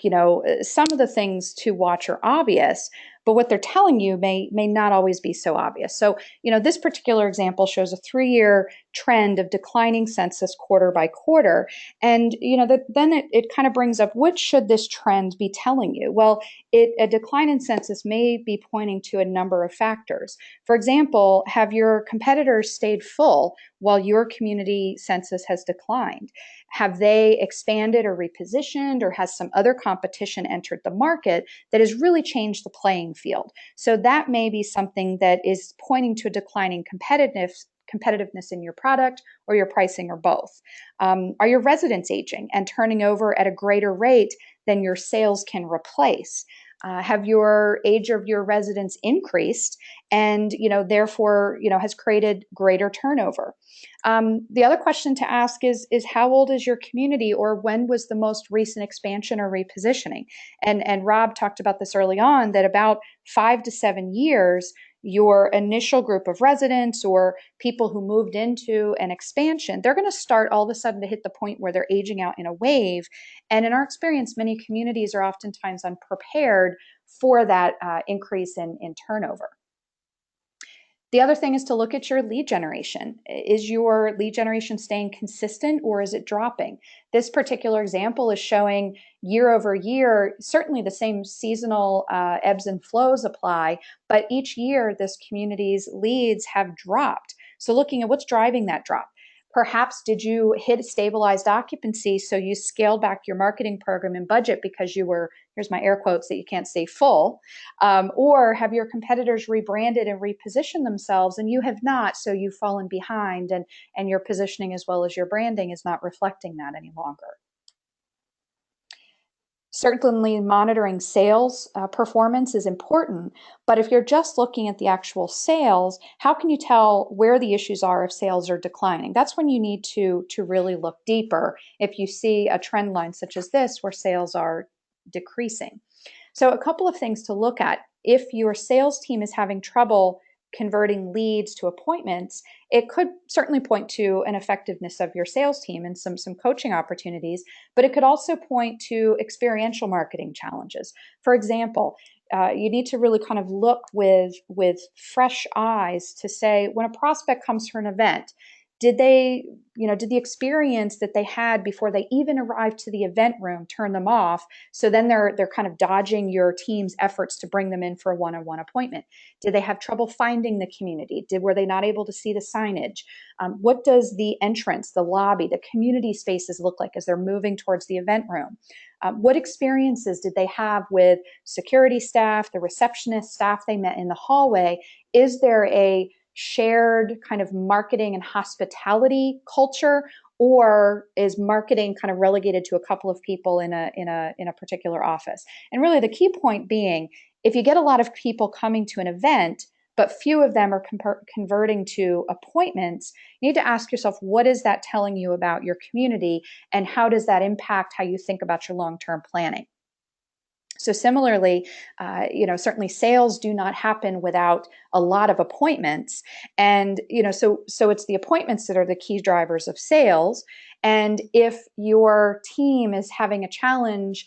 some of the things to watch are obvious, but what they're telling you may not always be so obvious. So, this particular example shows a 3-year trend of declining census quarter by quarter. And, then it kind of brings up, which should this trend be telling you? Well, a decline in census may be pointing to a number of factors. For example, have your competitors stayed full while your community census has declined? Have they expanded or repositioned, or has some other competition entered the market that has really changed the playing field? So that may be something that is pointing to a declining competitiveness in your product or your pricing, or both. Are your residents aging and turning over at a greater rate than your sales can replace? Have your age of your residents increased and, therefore, has created greater turnover? The other question to ask is how old is your community, or when was the most recent expansion or repositioning? And Rob talked about this early on, that about 5 to 7 years, your initial group of residents or people who moved into an expansion, they're going to start all of a sudden to hit the point where they're aging out in a wave. And in our experience, many communities are oftentimes unprepared for that increase in turnover. The other thing is to look at your lead generation. Is your lead generation staying consistent or is it dropping? This particular example is showing year over year, certainly the same seasonal ebbs and flows apply, but each year this community's leads have dropped. So looking at what's driving that drop. Perhaps did you hit stabilized occupancy, so you scaled back your marketing program and budget because you were, here's my air quotes that you can't say, full, or have your competitors rebranded and repositioned themselves and you have not, so you've fallen behind, and your positioning as well as your branding is not reflecting that any longer. Certainly monitoring sales performance is important, but if you're just looking at the actual sales, how can you tell where the issues are if sales are declining? That's when you need to really look deeper if you see a trend line such as this where sales are decreasing. So a couple of things to look at. If your sales team is having trouble converting leads to appointments, it could certainly point to an effectiveness of your sales team and some coaching opportunities, but it could also point to experiential marketing challenges. For example, you need to really kind of look with fresh eyes to say, when a prospect comes for an event, did the experience that they had before they even arrived to the event room turn them off? So then they're kind of dodging your team's efforts to bring them in for a one-on-one appointment. Did they have trouble finding the community? Were they not able to see the signage? What does the entrance, the lobby, the community spaces look like as they're moving towards the event room? What experiences did they have with security staff, the receptionist staff they met in the hallway? Is there a shared kind of marketing and hospitality culture, or is marketing kind of relegated to a couple of people in a particular office? And really the key point being, if you get a lot of people coming to an event but few of them are converting to appointments, you need to ask yourself, what is that telling you about your community, and how does that impact how you think about your long-term planning? So similarly, certainly sales do not happen without a lot of appointments. And, so it's the appointments that are the key drivers of sales. And if your team is having a challenge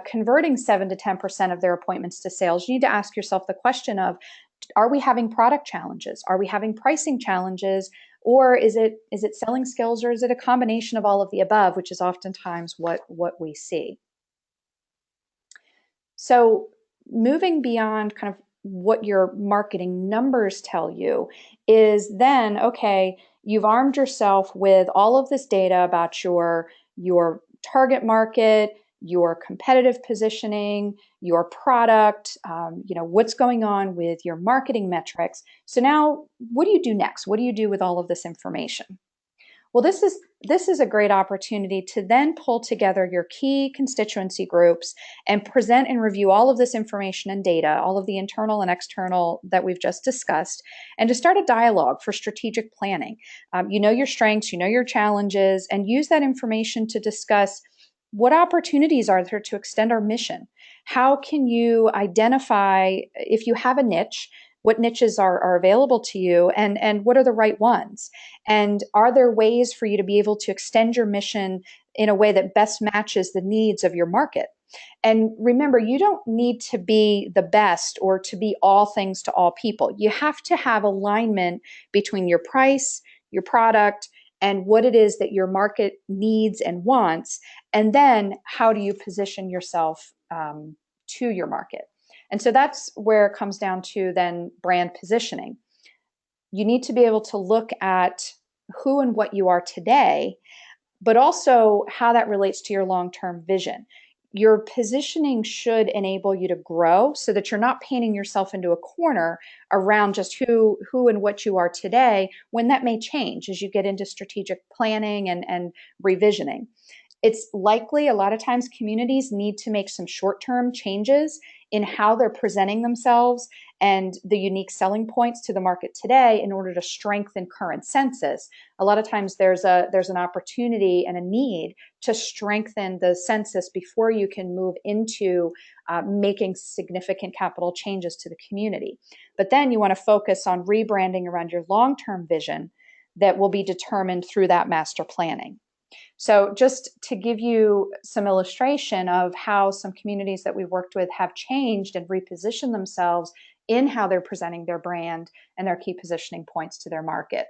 converting 7 to 10% of their appointments to sales, you need to ask yourself the question of, are we having product challenges? Are we having pricing challenges? Or is it selling skills, or is it a combination of all of the above, which is oftentimes what we see? So moving beyond kind of what your marketing numbers tell you is then, okay, you've armed yourself with all of this data about your target market, your competitive positioning, your product, what's going on with your marketing metrics. So now what do you do next? What do you do with all of this information? Well, this is a great opportunity to then pull together your key constituency groups and present and review all of this information and data, all of the internal and external that we've just discussed, and to start a dialogue for strategic planning. You know your strengths, you know your challenges, and use that information to discuss what opportunities are there to extend our mission. How can you identify, if you have a niche, what niches are available to you, and what are the right ones? And are there ways for you to be able to extend your mission in a way that best matches the needs of your market? And remember, you don't need to be the best or to be all things to all people. You have to have alignment between your price, your product, and what it is that your market needs and wants. And then how do you position yourself to your market? And so that's where it comes down to then brand positioning. You need to be able to look at who and what you are today, but also how that relates to your long-term vision. Your positioning should enable you to grow so that you're not painting yourself into a corner around just who and what you are today, when that may change as you get into strategic planning and revisioning. It's likely a lot of times communities need to make some short-term changes in how they're presenting themselves and the unique selling points to the market today in order to strengthen current census. A lot of times there's an opportunity and a need to strengthen the census before you can move into making significant capital changes to the community. But then you want to focus on rebranding around your long-term vision that will be determined through that master planning. So just to give you some illustration of how some communities that we've worked with have changed and repositioned themselves in how they're presenting their brand and their key positioning points to their market.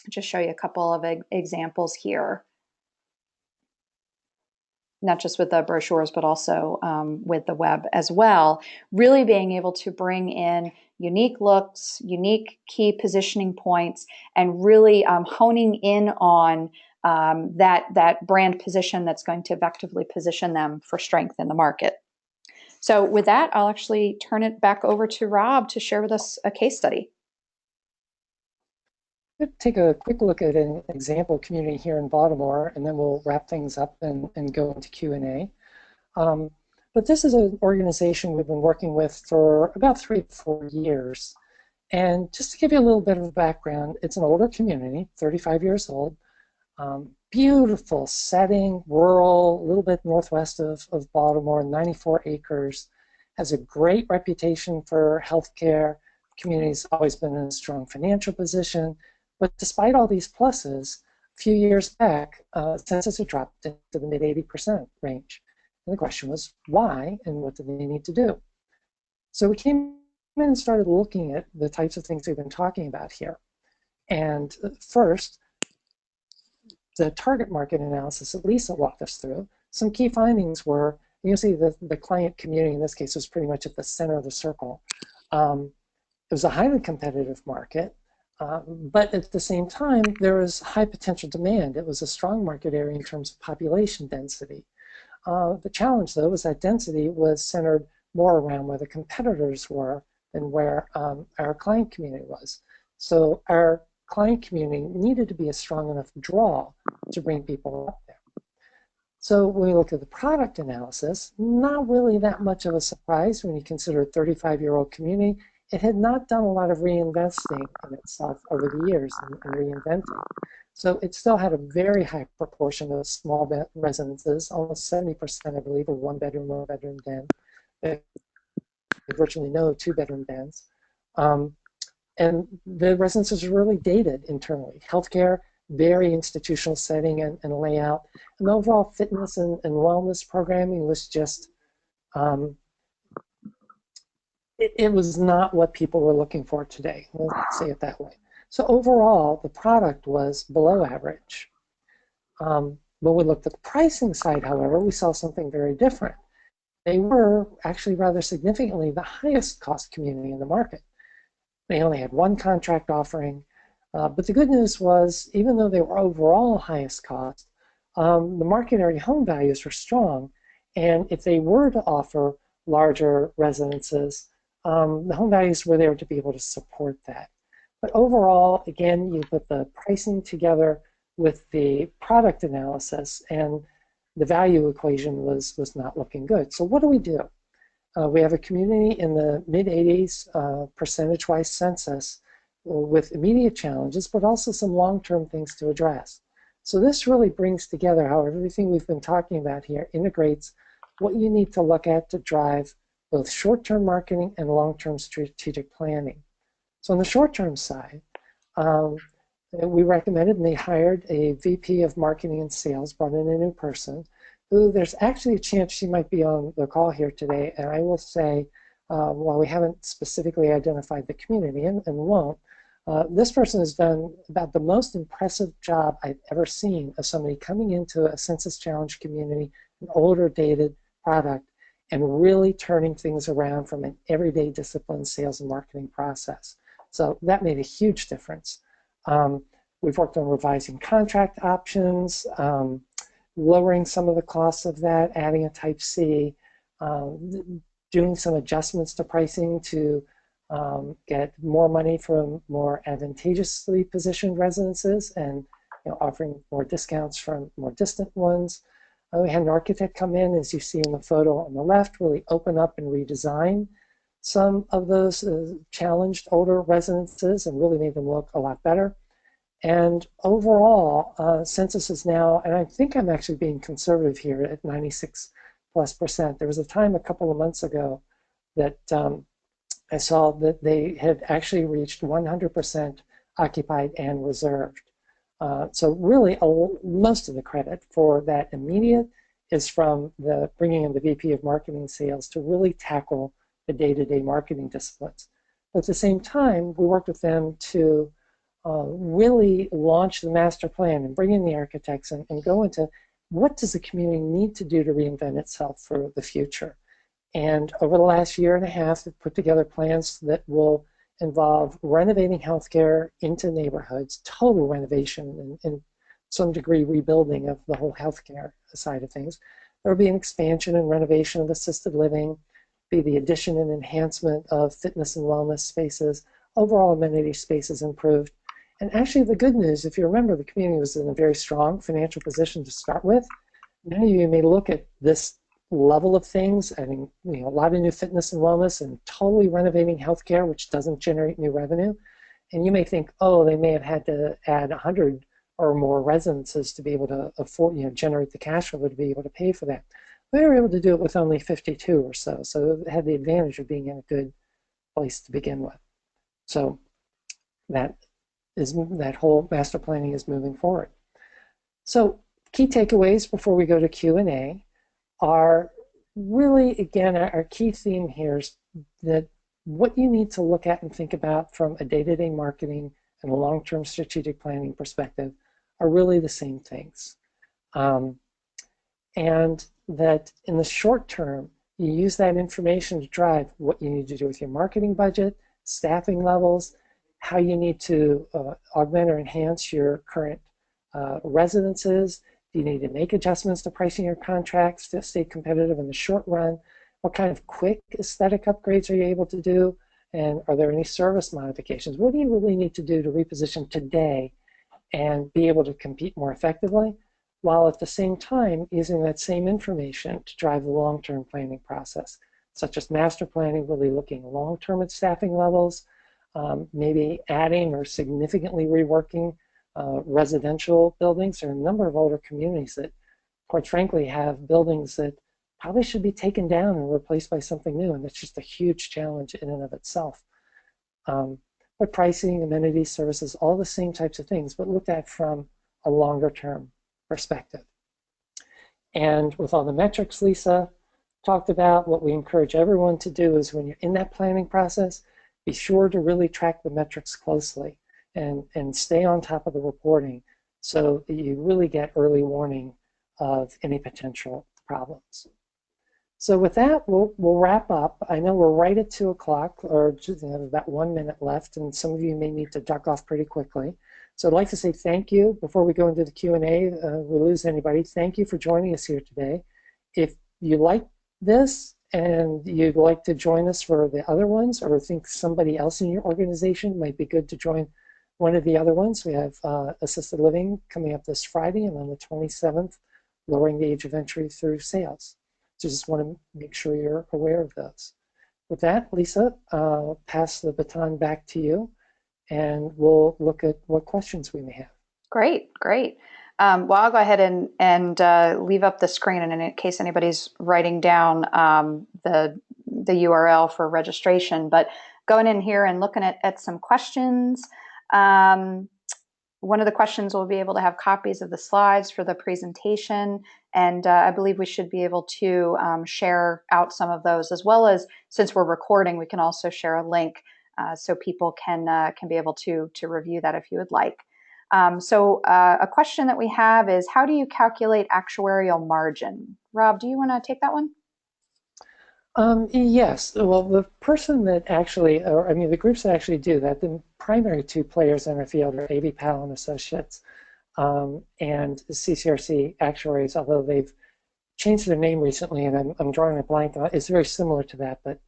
I'll just show you a couple of examples here, not just with the brochures, but also with the web as well, really being able to bring in unique looks, unique key positioning points, and really honing in on that brand position that's going to effectively position them for strength in the market. So with that, I'll actually turn it back over to Rob to share with us a case study. Let's take a quick look at an example community here in Baltimore, and then we'll wrap things up and go into Q&A. But this is an organization we've been working with for about 3 to 4 years. And just to give you a little bit of background, it's an older community, 35 years old. Beautiful setting, rural, a little bit northwest of Baltimore, 94 acres, has a great reputation for healthcare. Community's always been in a strong financial position, but despite all these pluses, a few years back, census had dropped into the mid 80% range. And the question was why, and what do they need to do? So we came in and started looking at the types of things we've been talking about here. And first, the target market analysis that Lisa walked us through, some key findings were, you'll see the client community in this case was pretty much at the center of the circle. It was a highly competitive market, but at the same time, there was high potential demand. It was a strong market area in terms of population density. The challenge, though, was that density was centered more around where the competitors were than where our client community was. So our client community needed to be a strong enough draw to bring people up there. So when we look at the product analysis, not really that much of a surprise when you consider a 35-year-old community. It had not done a lot of reinvesting in itself over the years and reinventing. So it still had a very high proportion of small residences, almost 70%, I believe, are one-bedroom den. Virtually no two-bedroom dens. And the residences are really dated internally. Healthcare, very institutional setting and layout. And overall fitness and wellness programming was just, it was not what people were looking for today. Let's say it that way. So overall, the product was below average. When we looked at the pricing side, however, we saw something very different. They were actually rather significantly the highest cost community in the market. They only had one contract offering, but the good news was, even though they were overall highest cost, the market area home values were strong, and if they were to offer larger residences, the home values were there to be able to support that. But overall, again, you put the pricing together with the product analysis, and the value equation was not looking good. So what do? We have a community in the mid-80s percentage-wise census with immediate challenges, but also some long-term things to address. So this really brings together how everything we've been talking about here integrates what you need to look at to drive both short-term marketing and long-term strategic planning. So on the short-term side, we recommended and they hired a VP of marketing and sales, brought in a new person, who there's actually a chance she might be on the call here today. And I will say, while we haven't specifically identified the community and won't, this person has done about the most impressive job I've ever seen of somebody coming into a census challenge community, an older dated product, and really turning things around from an everyday discipline sales and marketing process. So that made a huge difference. We've worked on revising contract options, lowering some of the costs of that, adding a Type C, doing some adjustments to pricing to get more money from more advantageously positioned residences and offering more discounts from more distant ones. We had an architect come in, as you see in the photo on the left, really open up and redesign some of those challenged older residences and really made them look a lot better. And overall, census is now, and I think I'm actually being conservative here at 96+%. There was a time a couple of months ago that I saw that they had actually reached 100% occupied and reserved. So really, most of the credit for that immediate is from the bringing in the VP of Marketing Sales to really tackle the day-to-day marketing disciplines. But at the same time, we worked with them to really launch the master plan and bring in the architects and go into what does the community need to do to reinvent itself for the future. And over the last year and a half, they've put together plans that will involve renovating healthcare into neighborhoods, total renovation and some degree rebuilding of the whole healthcare side of things. There will be an expansion and renovation of assisted living, be the addition and enhancement of fitness and wellness spaces, overall amenity spaces improved. And actually the good news, if you remember, the community was in a very strong financial position to start with. Many of you may look at this level of things, I mean, a lot of new fitness and wellness and totally renovating healthcare, which doesn't generate new revenue. And you may think, oh, they may have had to add 100 or more residences to be able to afford, generate the cash flow to be able to pay for that. We were able to do it with only 52 or so, so it had the advantage of being in a good place to begin with. So that whole master planning is moving forward. So key takeaways before we go to Q&A are really, again, our key theme here is that what you need to look at and think about from a day-to-day marketing and a long-term strategic planning perspective are really the same things. And that in the short term, you use that information to drive what you need to do with your marketing budget, staffing levels, how you need to augment or enhance your current residences. Do you need to make adjustments to pricing your contracts to stay competitive in the short run? What kind of quick aesthetic upgrades are you able to do? And are there any service modifications? What do you really need to do to reposition today and be able to compete more effectively, while at the same time using that same information to drive the long-term planning process, such as master planning, really looking long-term at staffing levels, maybe adding or significantly reworking residential buildings. There are a number of older communities that, quite frankly, have buildings that probably should be taken down and replaced by something new, and that's just a huge challenge in and of itself. But pricing, amenities, services, all the same types of things, but looked at from a longer term perspective. And with all the metrics Lisa talked about, what we encourage everyone to do is when you're in that planning process, be sure to really track the metrics closely and stay on top of the reporting so that you really get early warning of any potential problems. So with that, we'll wrap up. I know we're right at 2 o'clock, or just about 1 minute left, and some of you may need to duck off pretty quickly. So I'd like to say thank you before we go into the Q&A. We lose anybody. Thank you for joining us here today. If you like this and you'd like to join us for the other ones, or think somebody else in your organization might be good to join one of the other ones, we have assisted living coming up this Friday, and on the 27th, lowering the age of entry through sales. So just want to make sure you're aware of those. With that, Lisa, I'll pass the baton back to you, and we'll look at what questions we may have. Great, great. Well, I'll go ahead and leave up the screen, and in case anybody's writing down the URL for registration. But going in here and looking at some questions. One of the questions will be able to have copies of the slides for the presentation, and I believe we should be able to share out some of those, as well as, since we're recording, we can also share a link so people can be able to review that if you would like. So a question that we have is, how do you calculate actuarial margin? Rob, do you want to take that one? Yes. Well, the person that actually, or I mean, the groups that actually do that, the primary two players in our field are A.B. Powell and Associates and CCRC Actuaries, although they've changed their name recently, and I'm drawing a blank on it. It's very similar to that, but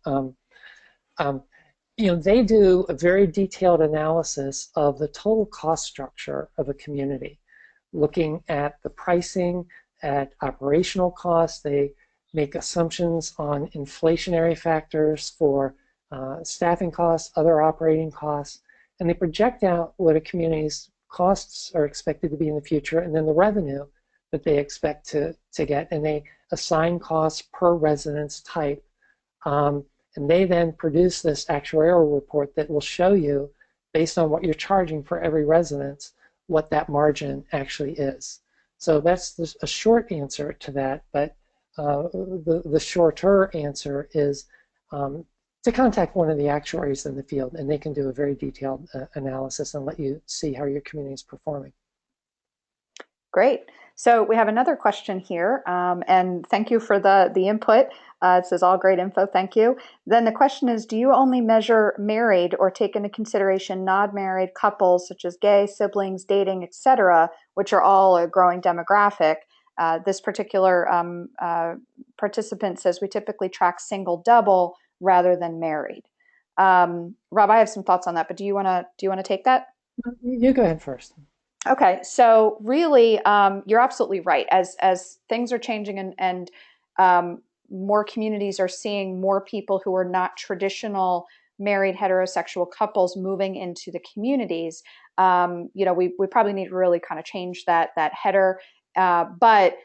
they do a very detailed analysis of the total cost structure of a community. looking at the pricing, at operational costs. They make assumptions on inflationary factors for staffing costs, other operating costs, and they project out what a community's costs are expected to be in the future, and then the revenue that they expect to get, and they assign costs per residence type. And they then produce this actuarial report that will show you, based on what you're charging for every residence, what that margin actually is. So that's a short answer to that, but the shorter answer is to contact one of the actuaries in the field, and they can do a very detailed analysis and let you see how your community is performing. Great. So we have another question here, and thank you for the input. It says all great info, thank you. Then the question is, do you only measure married or take into consideration non-married couples such as gay, siblings, dating, etc., which are all a growing demographic? This particular participant says we typically track single double rather than married. Rob, I have some thoughts on that, but do you want to take that? You go ahead first. Okay, so really, you're absolutely right. As things are changing and more communities are seeing more people who are not traditional married heterosexual couples moving into the communities, we probably need to really kind of change that header. But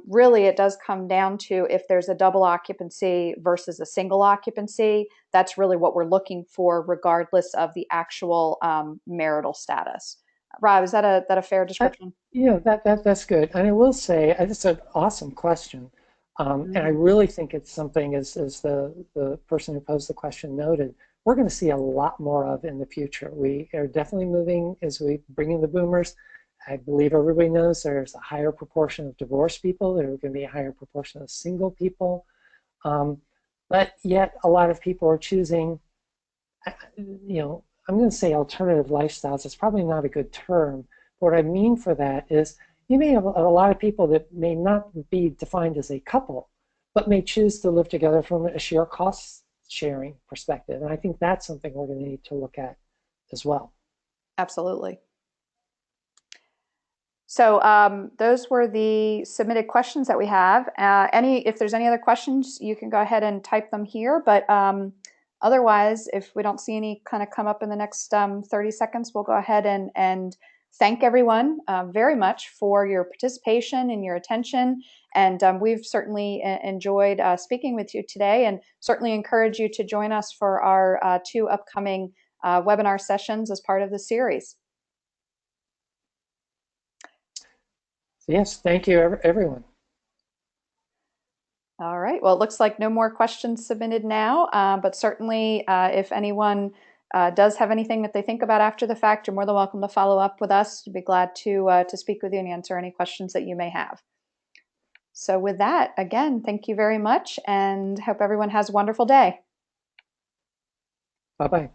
really, it does come down to if there's a double occupancy versus a single occupancy. That's really what we're looking for, regardless of the actual marital status. Rob, is that a fair description? Yeah, that's good. And I will say, it's an awesome question. And I really think it's something, as the person who posed the question noted, we're going to see a lot more of in the future. We are definitely moving as we bring in the boomers. I believe everybody knows there's a higher proportion of divorced people. There are going to be a higher proportion of single people. But yet a lot of people are choosing, I'm going to say alternative lifestyles. It's probably not a good term. But what I mean for that is you may have a lot of people that may not be defined as a couple, but may choose to live together from a sheer cost sharing perspective. And I think that's something we're going to need to look at as well. Absolutely. So those were the submitted questions that we have. If there's any other questions, you can go ahead and type them here. But otherwise, if we don't see any kind of come up in the next 30 seconds, we'll go ahead and thank everyone very much for your participation and your attention. And we've certainly enjoyed speaking with you today, and certainly encourage you to join us for our 2 upcoming webinar sessions as part of the series. Yes, thank you, everyone. All right. Well, it looks like no more questions submitted now, but certainly if anyone does have anything that they think about after the fact, you're more than welcome to follow up with us. We'd be glad to speak with you and answer any questions that you may have. So with that, again, thank you very much, and hope everyone has a wonderful day. Bye-bye.